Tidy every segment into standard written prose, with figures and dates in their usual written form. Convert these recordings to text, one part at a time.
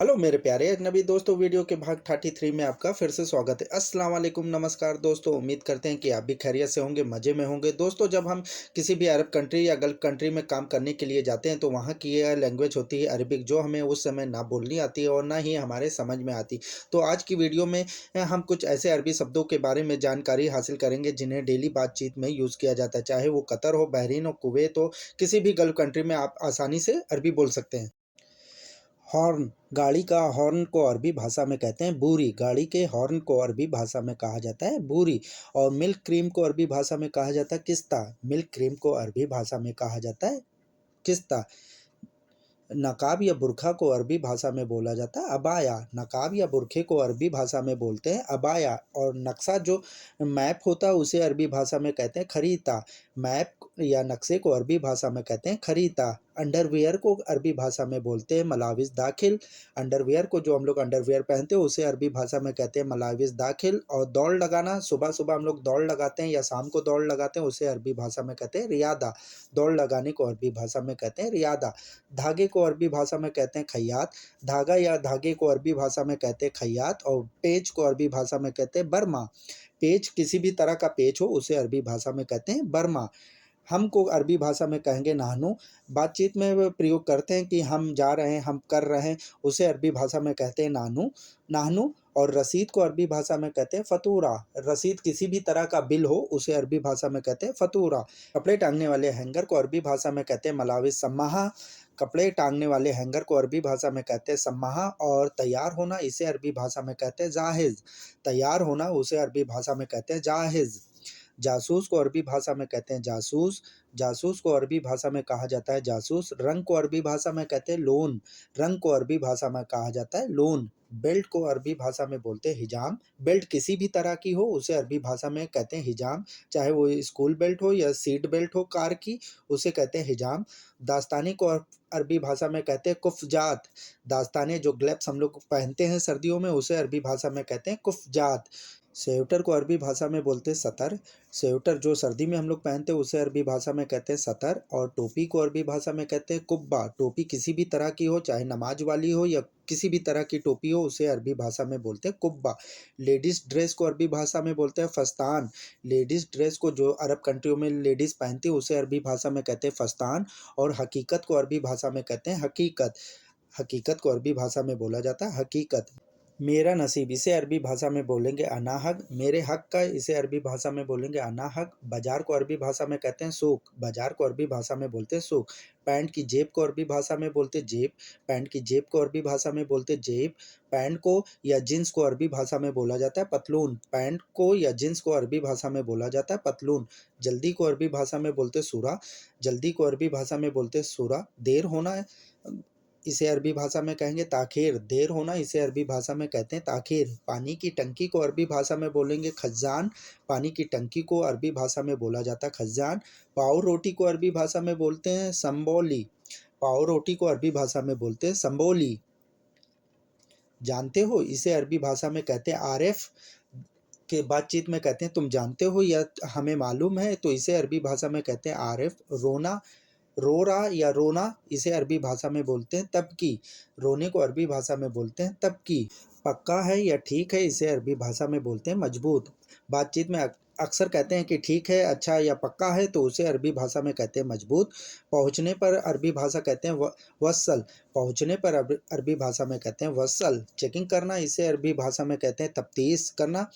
Hello मेरे प्यारे अजनबी दोस्तों, वीडियो के भाग 33 में आपका फिर से स्वागत है। अस्सलाम वालेकुम, नमस्कार दोस्तों। उम्मीद करते हैं कि आप भी खैरियत से होंगे, मज़े में होंगे। दोस्तों, जब हम किसी भी अरब कंट्री या गल्फ़ कंट्री में काम करने के लिए जाते हैं तो वहाँ की यह लैंग्वेज होती है अरबिक, जो हमें उस समय ना बोलनी आती है और ना ही हमारे समझ में आती। तो आज की वीडियो में हम कुछ ऐसे अरबी शब्दों के बारे में जानकारी हासिल करेंगे जिन्हें डेली बातचीत में यूज़ किया जाता है। चाहे वो कतर हो, बहरीन हो, कुवैत हो, किसी भी गल्फ़ कंट्री में आप आसानी से अरबी बोल सकते हैं। हॉर्न, गाड़ी का हॉर्न को अरबी भाषा में कहते हैं बूरी। गाड़ी के हॉर्न को अरबी भाषा में कहा जाता है बूरी। और मिल्क क्रीम को अरबी भाषा में कहा जाता है किस्ता। मिल्क क्रीम को अरबी भाषा में कहा जाता है किस्ता। नकाब या बुर्का को अरबी भाषा में बोला जाता है अबाया। नकाब या बुरखे को अरबी भाषा में बोलते हैं अबाया। और नक्शा जो मैप होता है उसे अरबी भाषा में कहते हैं खरीता। मैप या नक्शे को अरबी भाषा में कहते हैं खरीता। अंडरवियर को अरबी भाषा में बोलते हैं मलाविस दाखिल। अंडरवियर को, जो हम लोग अंडरवियर पहनते हैं, उसे अरबी भाषा में कहते हैं मलाविस दाखिल। और दौड़ लगाना, सुबह सुबह हम लोग दौड़ लगाते हैं या शाम को दौड़ लगाते हैं, उसे अरबी भाषा में कहते हैं रियादा। दौड़ लगाने को अरबी भाषा में कहते हैं रियादा। धागे को अरबी भाषा में कहते हैं खैयात। धागा या धागे को अरबी भाषा में कहते हैं खैयात। और पेच को अरबी भाषा में कहते हैं बर्मा। पेच, किसी भी तरह का पेच हो, उसे अरबी भाषा में कहते हैं बर्मा। हमको अरबी भाषा में कहेंगे नाहनू। बातचीत में वो प्रयोग करते हैं कि हम जा रहे हैं, हम कर रहे हैं, उसे अरबी भाषा में कहते हैं नानू नाहनू। और रसीद को अरबी भाषा में कहते हैं फतूरा। रसीद, किसी भी तरह का बिल हो, उसे अरबी भाषा में कहते हैं फतूरा। कपड़े टांगने वाले हैंगर को अरबी भाषा में कहते हैं मलाविस सम्माहा। कपड़े टांगने वाले हैंगर को अरबी भाषा में कहते हैं सम्माहा। और तैयार होना, इसे अरबी भाषा में कहते हैं जाहिज़। तैयार होना, उसे अरबी भाषा में कहते हैं जाहिज़। जासूस को अरबी भाषा में कहते हैं जासूस। जासूस को अरबी भाषा में कहा जाता है जासूस। रंग को अरबी भाषा में कहते हैं लोन। रंग को अरबी भाषा में कहा जाता है लोन। बेल्ट को अरबी भाषा में बोलते हैं हिजाम। बेल्ट किसी भी तरह की हो, उसे अरबी भाषा में कहते हैं हिजाम। चाहे वो स्कूल बेल्ट हो या सीट बेल्ट हो कार की, उसे कहते हैं हिजाम। दास्ताने को अरबी भाषा में कहते हैं कुफ़जात। दास्ताने, जो ग्लव्स हम लोग पहनते हैं सर्दियों में, उसे अरबी भाषा में कहते हैं कुफ़जात। स्वेटर को अरबी भाषा में बोलते हैं सतर। स्वेटर जो सर्दी में हम लोग पहनते हैं, उसे अरबी भाषा में कहते हैं सतर। और टोपी को अरबी भाषा में कहते हैं कुब्बा। टोपी किसी भी तरह की हो, चाहे नमाज वाली हो या किसी भी तरह की टोपी हो, उसे अरबी भाषा में बोलते हैं कुब्बा। लेडीज़ ड्रेस को अरबी भाषा में बोलते हैं फस्तान। लेडीज़ ड्रेस को जो अरब कंट्रियों में लेडीज़ पहनती है, उसे अरबी भाषा में कहते हैं फस्तान। और हकीकत को अरबी भाषा में कहते हैं हकीकत। हकीकत को अरबी भाषा में बोला जाता है हकीकत। मेरा नसीब, इसे अरबी भाषा में बोलेंगे अनाहक। मेरे हक का, इसे अरबी भाषा में बोलेंगे अनाहक। बाजार को अरबी भाषा में कहते हैं सूक। बाजार को अरबी भाषा में बोलते हैं सूक। पैंट की जेब को अरबी भाषा में बोलते जेब। पैंट की जेब को अरबी भाषा में बोलते जेब। पैंट को या जींस को अरबी भाषा में बोला जाता है पतलून। पैंट को या जींस को अरबी भाषा में बोला जाता है पतलून। जल्दी को अरबी भाषा में बोलते सूरा। जल्दी को अरबी भाषा में बोलते सूरा। देर होना है, इसे अरबी भाषा में कहेंगे ताख़ीर। देर होना, इसे अरबी भाषा में कहते हैं ताख़ीर। पानी की टंकी को अरबी भाषा में बोलेंगे खज़ान। पानी की टंकी को अरबी भाषा में बोला जाता है खज़ान। पाव रोटी को अरबी भाषा में बोलते हैं संबोली। पाव रोटी को अरबी भाषा में बोलते हैं संबोली। जानते हो, इसे अरबी भाषा में कहते हैं आरिफ। के बातचीत में कहते हैं तुम जानते हो या हमें मालूम है, तो इसे अरबी भाषा में कहते हैं आरिफ। रोना, रो रहा या रोना, इसे अरबी भाषा में बोलते हैं तबकी। रोने को अरबी भाषा में बोलते हैं तबकी। पक्का है या ठीक है, इसे अरबी भाषा में बोलते हैं मजबूत। बातचीत में अक्सर कहते हैं कि ठीक है, अच्छा या पक्का है, तो उसे अरबी भाषा में कहते हैं मजबूत। पहुँचने पर अरबी भाषा कहते हैं वस्सल। पहुँचने पर अरबी भाषा में कहते हैं वस्सल। चेकिंग करना, इसे अरबी भाषा में कहते हैं तफ्तीश करना।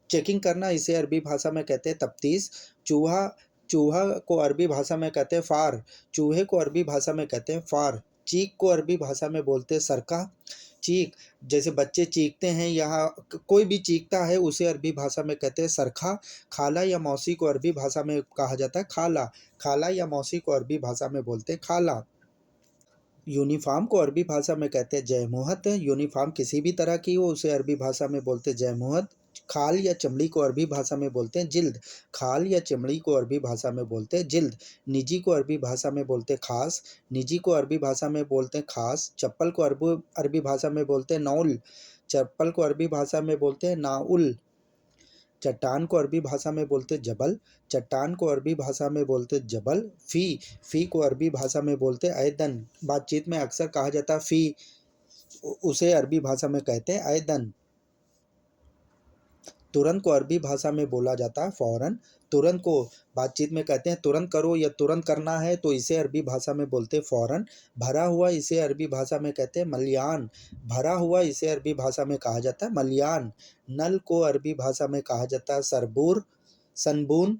चेकिंग करना, इसे अरबी भाषा में कहते हैं तफ्तीश। चूहा, चूहा को अरबी भाषा में कहते हैं फ़ार। चूहे को अरबी भाषा में कहते हैं फ़ार। चीख को अरबी भाषा में बोलते हैं सरका। चीख, जैसे बच्चे चीखते हैं, यहाँ कोई भी चीखता है, उसे अरबी भाषा में कहते हैं सरखा। खाला या मौसी को अरबी भाषा में कहा जाता है खाला। खाला या मौसी को अरबी भाषा में बोलते हैं खाला। यूनिफ़ॉर्म को अरबी भाषा में कहते हैं जयमुहत। यूनिफ़ॉर्म किसी भी तरह की हो, उसे अरबी भाषा में बोलते हैं जयमुहत। खाल या चमड़ी को अरबी भाषा में बोलते हैं जिल्द। खाल या चमड़ी को अरबी भाषा में बोलते हैं जिल्द। निजी को अरबी भाषा में बोलते हैं खास। निजी को अरबी भाषा में बोलते हैं खास। चप्पल को अरबी भाषा में बोलते हैं नौल। चप्पल को अरबी भाषा में बोलते हैं नाउल। चट्टान को अरबी भाषा में बोलते जबल। चट्टान को अरबी भाषा में बोलते जबल। फ़ी, फ़ी को अरबी भाषा में बोलते ऐदन। बातचीत में अक्सर कहा जाता है फ़ी, उसे अरबी भाषा में कहते हैं ऐदन। तुरंत को अरबी भाषा में बोला जाता है फ़ौरन। तुरंत को बातचीत में कहते हैं तुरंत करो या तुरंत करना है, तो इसे अरबी भाषा में बोलते हैं फ़ौरन। भरा हुआ इसे अरबी भाषा में कहते हैं मलयान। भरा हुआ इसे अरबी भाषा में कहा जाता है मलयान। नल को अरबी भाषा में कहा जाता है सरबूर, सनबून।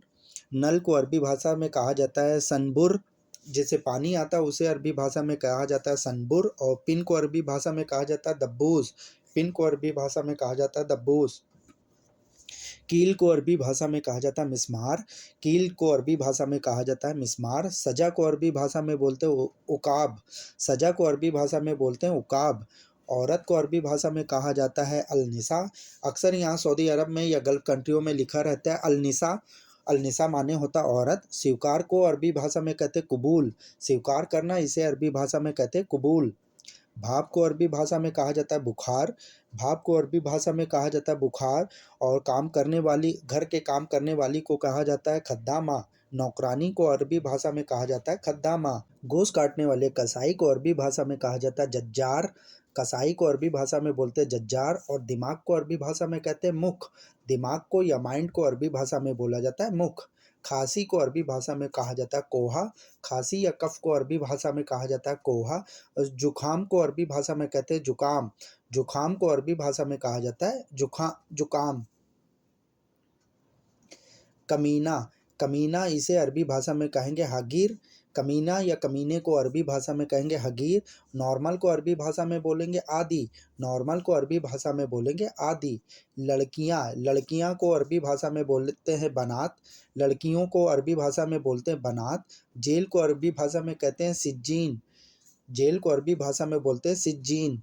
नल को अरबी भाषा में कहा जाता है सनबुर, जिससे पानी आता है उसे अरबी भाषा में कहा जाता है सनबुर। और पिन को अरबी भाषा में कहा जाता है दब्बूस। पिन को अरबी भाषा में कहा जाता है दब्बूस। कील को अरबी भाषा में कहा जाता है मिस्मार। कील को अरबी भाषा में कहा जाता है मिस्मार। सजा को अरबी भाषा में बोलते हैं उकाब। सजा को अरबी भाषा में बोलते हैं उकाब। औरत को अरबी भाषा में कहा जाता है अलनिसा। अक्सर यहाँ सऊदी अरब में या गल्फ कंट्रियों में लिखा रहता है अलनिसा। अलनिसा माने होता औरत। स्वीकार को अरबी भाषा में कहते कबूल। स्वीकार करना इसे अरबी भाषा में कहते कबूल। भाप को अरबी भाषा में कहा जाता है बुखार। भाप को अरबी भाषा में कहा जाता है बुखार। और काम करने वाली, घर के काम करने वाली को कहा जाता है खद्दामा। नौकरानी को अरबी भाषा में कहा जाता है खद्दामा। गोश्त काटने वाले कसाई को अरबी भाषा में कहा जाता है जज्जार। कसाई को अरबी भाषा में बोलते हैं जज्जार। और दिमाग को अरबी भाषा में कहते हैं मुख। दिमाग को या माइंड को अरबी भाषा में बोला जाता है मुख। खांसी को अरबी भाषा में कहा जाता है कोहा। खांसी या कफ को अरबी भाषा में कहा जाता है कोहा। और जुखाम को अरबी भाषा में कहते हैं जुकाम। जुखाम को अरबी भाषा में कहा जाता है जुकाम। कमीना, कमीना इसे अरबी भाषा में कहेंगे हगीर। कमीना या कमीने को अरबी भाषा में कहेंगे हगीर। नॉर्मल को अरबी भाषा में बोलेंगे आदि। नॉर्मल को अरबी भाषा में बोलेंगे आदि। लड़कियां, लड़कियां को अरबी भाषा में बोलते हैं बनात। लड़कियों को अरबी भाषा में बोलते हैं बनात। जेल को अरबी भाषा में कहते हैं सिज्जीन। जेल को अरबी भाषा में बोलते हैं सिज्जीन।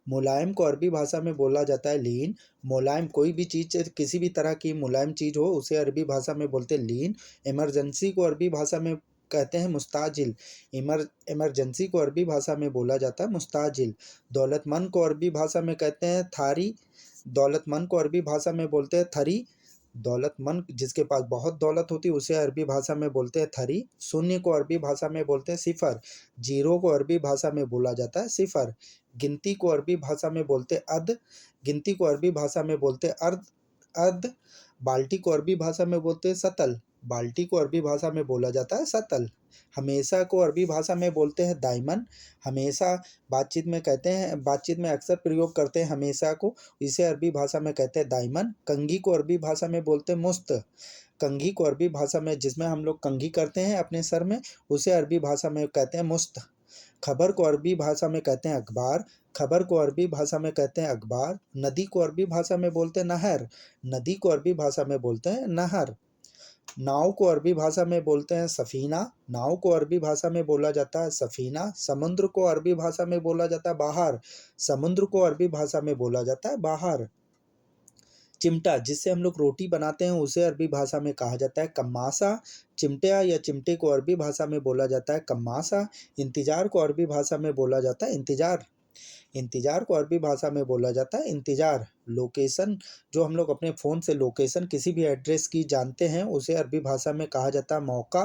मुलायम को अरबी भाषा में बोला जाता है लीन। मुलायम कोई भी चीज़, किसी भी तरह की मुलायम चीज़ हो उसे अरबी भाषा में बोलते हैं लीन। इमरजेंसी को अरबी भाषा में कहते हैं मुस्ताजिल। इमरजेंसी को अरबी भाषा में बोला जाता है मुस्ताजिल। दौलतमंद को अरबी भाषा में कहते हैं थारी। दौलतमंद को अरबी भाषा में बोलते हैं थरी। दौलतमंद जिसके पास बहुत दौलत होती है उसे अरबी भाषा में बोलते हैं थरी। शून्य को अरबी भाषा में बोलते हैं सिफर। जीरो को अरबी भाषा में बोला जाता है सिफर। गिनती को अरबी भाषा में बोलते हैं अद। गिनती को अरबी भाषा में बोलते हैं अर्द अद। बाल्टी को अरबी भाषा में बोलते हैं सतल। बाल्टी को अरबी भाषा में बोला जाता है सतल। हमेशा को अरबी भाषा में बोलते हैं दाइमन। हमेशा बातचीत में कहते हैं, बातचीत में अक्सर प्रयोग करते हैं हमेशा को, इसे अरबी भाषा में कहते हैं दाइमन। कंघी को अरबी भाषा में बोलते हैं मुस्त। कंघी को अरबी भाषा में, जिसमें हम लोग कंघी करते हैं अपने सर में, उसे अरबी भाषा में कहते हैं मुस्त। खबर को अरबी भाषा में कहते हैं अखबार। खबर को अरबी भाषा में कहते हैं अखबार। नदी को अरबी भाषा में बोलते हैं नहर। नदी को अरबी भाषा में बोलते हैं नहर। नाव को अरबी भाषा में बोलते हैं सफ़ीना। नाव को अरबी भाषा में बोला जाता है सफ़ीना। समुद्र को अरबी भाषा में बोला जाता है बाहर। समुद्र को अरबी भाषा में बोला जाता है बाहर। चिमटा, जिससे हम लोग रोटी बनाते हैं, उसे अरबी भाषा में कहा जाता है कम्मासा। चिमटा या चिमटे को अरबी भाषा में बोला जाता है कम्मासा। इंतज़ार को अरबी भाषा में बोला जाता है इंतज़ार। इंतज़ार को अरबी भाषा में बोला जाता है इंतज़ार। लोकेशन, जो हम लोग अपने फ़ोन से लोकेशन किसी भी एड्रेस की जानते हैं, उसे अरबी भाषा में कहा जाता है मौका।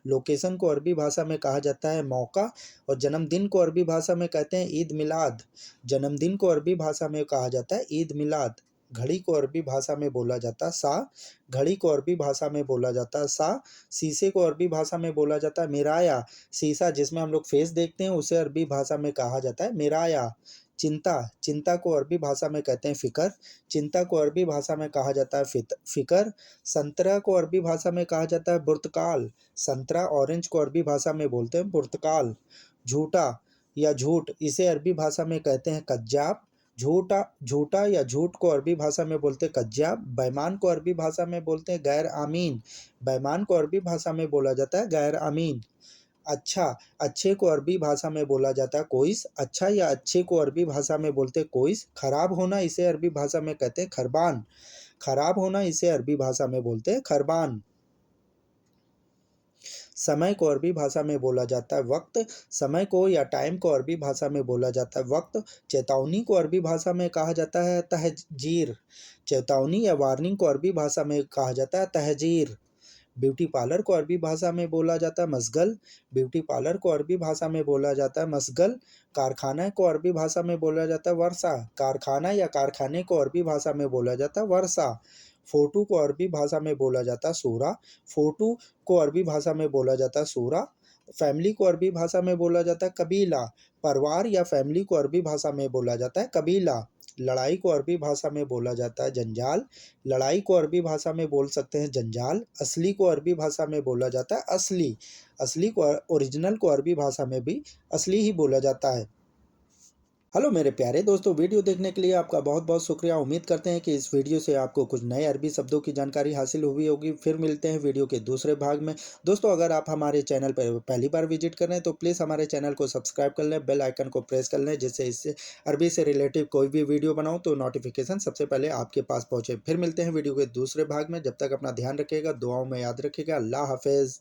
लोकेशन को अरबी भाषा में कहा जाता है मौका। और जन्मदिन को अरबी भाषा में कहते हैं ईद मिलाद। जन्मदिन को अरबी भाषा में कहा जाता है ईद मिलाद। घड़ी को अरबी भाषा में बोला जाता है सा। घड़ी को अरबी भाषा में बोला जाता है सा। शीशे को अरबी भाषा में बोला जाता है मिराया। शीशा जिसमें हम लोग फेस देखते हैं, उसे अरबी भाषा में कहा जाता है मिराया। चिंता, चिंता को अरबी भाषा में कहते हैं फ़िक्र। चिंता को अरबी भाषा में कहा जाता है फ़िक्र। संतरा को अरबी भाषा में कहा जाता है पुर्तकाल। संतरा, ऑरेंज को अरबी भाषा में बोलते हैं पुर्तकाल। झूठा या झूठ, इसे अरबी भाषा में कहते हैं कज्जाब। झूठा, झूठा या झूठ को अरबी भाषा में बोलते हैं कज्जाब। बेईमान को अरबी भाषा में बोलते हैं गैर आमीन। बेईमान को अरबी भाषा में बोला जाता है गैर आमीन। अच्छा, अच्छे को अरबी भाषा में बोला जाता है कोइस। अच्छा या अच्छे को अरबी भाषा में बोलते हैं कोइस। खराब होना, इसे अरबी भाषा में कहते हैं खरबान। खराब होना, इसे अरबी भाषा में बोलते हैं खरबान। समय को अरबी भाषा में बोला जाता है वक्त। समय को या टाइम को अरबी भाषा में बोला जाता है वक्त। चेतावनी को अरबी भाषा में कहा जाता है तहजीर। चेतावनी या वार्निंग को अरबी भाषा में कहा जाता है तहजीर। ब्यूटी पार्लर को अरबी भाषा में बोला जाता है मशगल। ब्यूटी पार्लर को अरबी भाषा में बोला जाता है मशगल। कारखाना को अरबी भाषा में बोला जाता है वर्षा। कारखाना या कारखाने को अरबी भाषा में बोला जाता है वर्षा। फ़ोटू को अरबी भाषा में बोला जाता है सूरा। फ़ोटू को अरबी भाषा में बोला जाता है सूरा। फैमिली को अरबी भाषा में बोला जाता है कबीला। परिवार या फैमिली को अरबी भाषा में बोला जाता है कबीला। लड़ाई को अरबी भाषा में बोला जाता है जंजाल। लड़ाई को अरबी भाषा में बोल सकते हैं जंजाल। असली को अरबी भाषा में बोला जाता है असली। असली को ओरिजिनल को अरबी भाषा में भी असली ही बोला जाता है। हेलो मेरे प्यारे दोस्तों, वीडियो देखने के लिए आपका बहुत बहुत शुक्रिया। उम्मीद करते हैं कि इस वीडियो से आपको कुछ नए अरबी शब्दों की जानकारी हासिल हुई होगी। फिर मिलते हैं वीडियो के दूसरे भाग में। दोस्तों, अगर आप हमारे चैनल पर पहली बार विजिट कर रहे हैं तो प्लीज़ हमारे चैनल को सब्सक्राइब कर लें, बेल आइकन को प्रेस कर लें, जिससे इससे अरबी से रिलेटिव कोई भी वीडियो बनाऊँ तो नोटिफिकेशन सबसे पहले आपके पास पहुँचे। फिर मिलते हैं वीडियो के दूसरे भाग में। जब तक अपना ध्यान रखिएगा, दुआओं में याद रखिएगा। अल्लाह हाफिज़।